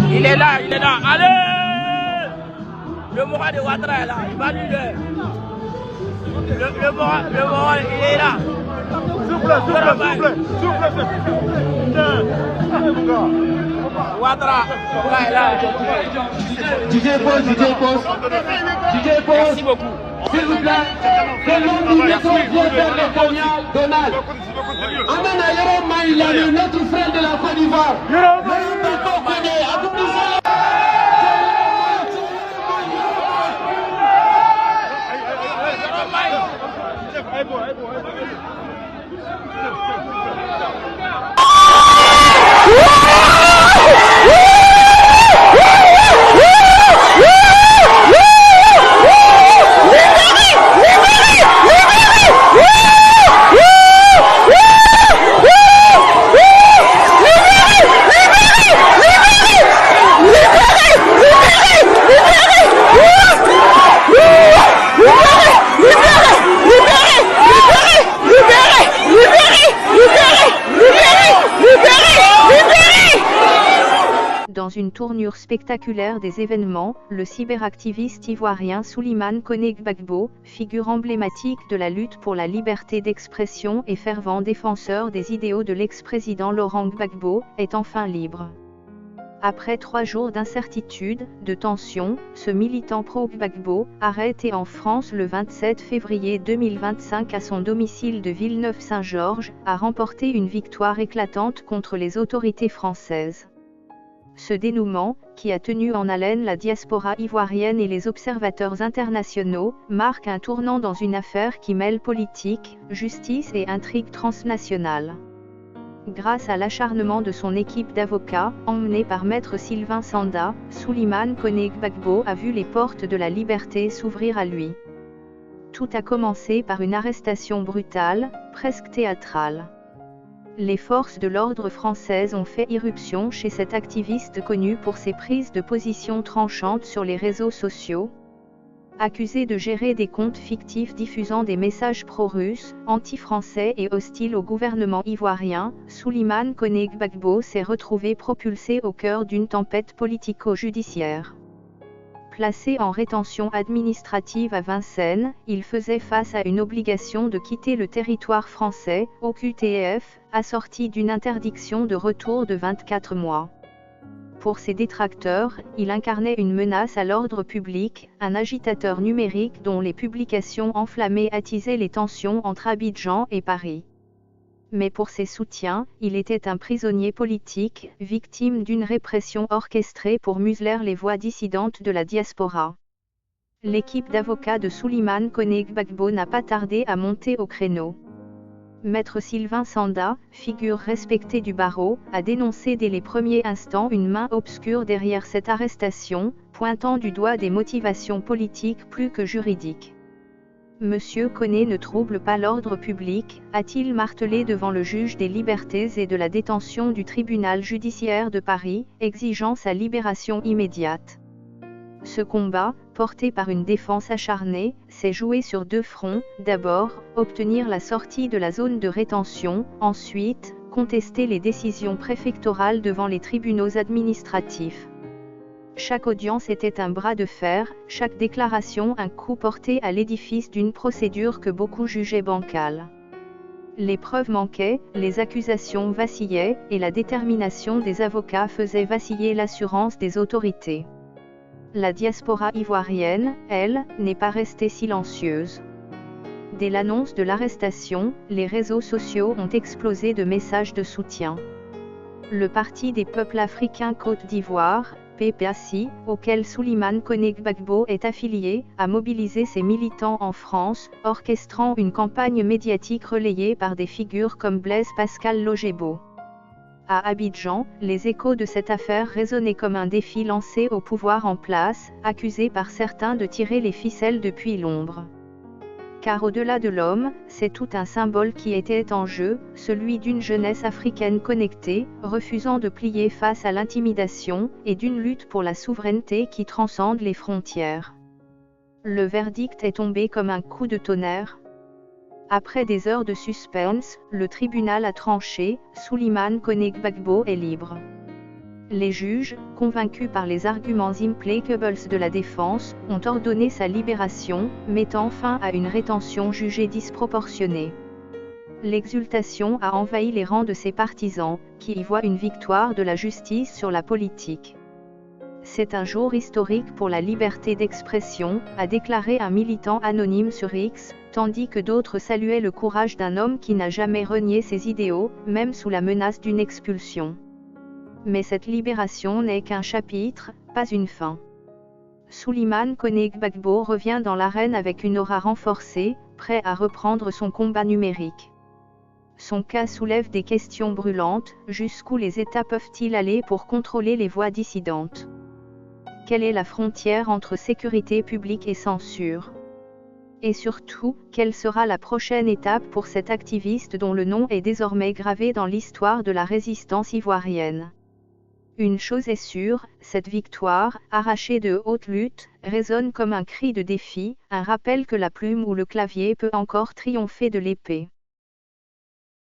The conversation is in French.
Il est là, il est là. Allez! Le moral de Ouattara est là. Il va lui le moral, il est là. S'il vous plaît. Ouattara, là est là. DJ Boss. Merci beaucoup. S'il vous plaît, que l'on nous laisse bien faire le colonial Donald. Amène à Yoro Maïlani, notre frère de la Côte d'Ivoire. Dans une tournure spectaculaire des événements, le cyberactiviste ivoirien Souleymane Koné Gbagbo, figure emblématique de la lutte pour la liberté d'expression et fervent défenseur des idéaux de l'ex-président Laurent Gbagbo, est enfin libre. Après 3 jours d'incertitude, de tension, ce militant pro-Gbagbo, arrêté en France le 27 février 2025 à son domicile de Villeneuve-Saint-Georges, a remporté une victoire éclatante contre les autorités françaises. Ce dénouement, qui a tenu en haleine la diaspora ivoirienne et les observateurs internationaux, marque un tournant dans une affaire qui mêle politique, justice et intrigue transnationale. Grâce à l'acharnement de son équipe d'avocats, emmenée par maître Sylvain Sanda, Souleymane Koné Gbagbo a vu les portes de la liberté s'ouvrir à lui. Tout a commencé par une arrestation brutale, presque théâtrale. Les forces de l'ordre françaises ont fait irruption chez cet activiste connu pour ses prises de position tranchantes sur les réseaux sociaux. Accusé de gérer des comptes fictifs diffusant des messages pro-russes, anti-français et hostiles au gouvernement ivoirien, Souleymane Koné Gbagbo s'est retrouvé propulsé au cœur d'une tempête politico-judiciaire. Placé en rétention administrative à Vincennes, il faisait face à une obligation de quitter le territoire français, OQTF, assortie d'une interdiction de retour de 24 mois. Pour ses détracteurs, il incarnait une menace à l'ordre public, un agitateur numérique dont les publications enflammées attisaient les tensions entre Abidjan et Paris. Mais pour ses soutiens, il était un prisonnier politique, victime d'une répression orchestrée pour museler les voix dissidentes de la diaspora. L'équipe d'avocats de Souleymane Koné Gbagbo n'a pas tardé à monter au créneau. Maître Sylvain Sanda, figure respectée du barreau, a dénoncé dès les premiers instants une main obscure derrière cette arrestation, pointant du doigt des motivations politiques plus que juridiques. Monsieur Koné ne trouble pas l'ordre public, a-t-il martelé devant le juge des libertés et de la détention du tribunal judiciaire de Paris, exigeant sa libération immédiate. Ce combat, porté par une défense acharnée, s'est joué sur 2 fronts. D'abord, obtenir la sortie de la zone de rétention, ensuite, contester les décisions préfectorales devant les tribunaux administratifs. Chaque audience était un bras de fer, chaque déclaration un coup porté à l'édifice d'une procédure que beaucoup jugeaient bancale. Les preuves manquaient, les accusations vacillaient, et la détermination des avocats faisait vaciller l'assurance des autorités. La diaspora ivoirienne, elle, n'est pas restée silencieuse. Dès l'annonce de l'arrestation, les réseaux sociaux ont explosé de messages de soutien. Le Parti des peuples africains Côte d'Ivoire, PPACI, auquel Souleymane Koné Gbagbo est affilié, a mobilisé ses militants en France, orchestrant une campagne médiatique relayée par des figures comme Blaise Pascal Logebo. À Abidjan, les échos de cette affaire résonnaient comme un défi lancé au pouvoir en place, accusé par certains de tirer les ficelles depuis l'ombre. Car au-delà de l'homme, c'est tout un symbole qui était en jeu, celui d'une jeunesse africaine connectée, refusant de plier face à l'intimidation, et d'une lutte pour la souveraineté qui transcende les frontières. Le verdict est tombé comme un coup de tonnerre. Après des heures de suspense, le tribunal a tranché, Souleymane Koné Gbagbo est libre. Les juges, convaincus par les arguments implacables de la défense, ont ordonné sa libération, mettant fin à une rétention jugée disproportionnée. L'exultation a envahi les rangs de ses partisans, qui y voient une victoire de la justice sur la politique. C'est un jour historique pour la liberté d'expression, a déclaré un militant anonyme sur X, tandis que d'autres saluaient le courage d'un homme qui n'a jamais renié ses idéaux, même sous la menace d'une expulsion. Mais cette libération n'est qu'un chapitre, pas une fin. Souleymane Koné Gbagbo revient dans l'arène avec une aura renforcée, prêt à reprendre son combat numérique. Son cas soulève des questions brûlantes, jusqu'où les États peuvent-ils aller pour contrôler les voix dissidentes? Quelle est la frontière entre sécurité publique et censure? Et surtout, quelle sera la prochaine étape pour cet activiste dont le nom est désormais gravé dans l'histoire de la résistance ivoirienne? Une chose est sûre, cette victoire, arrachée de haute lutte, résonne comme un cri de défi, un rappel que la plume ou le clavier peut encore triompher de l'épée.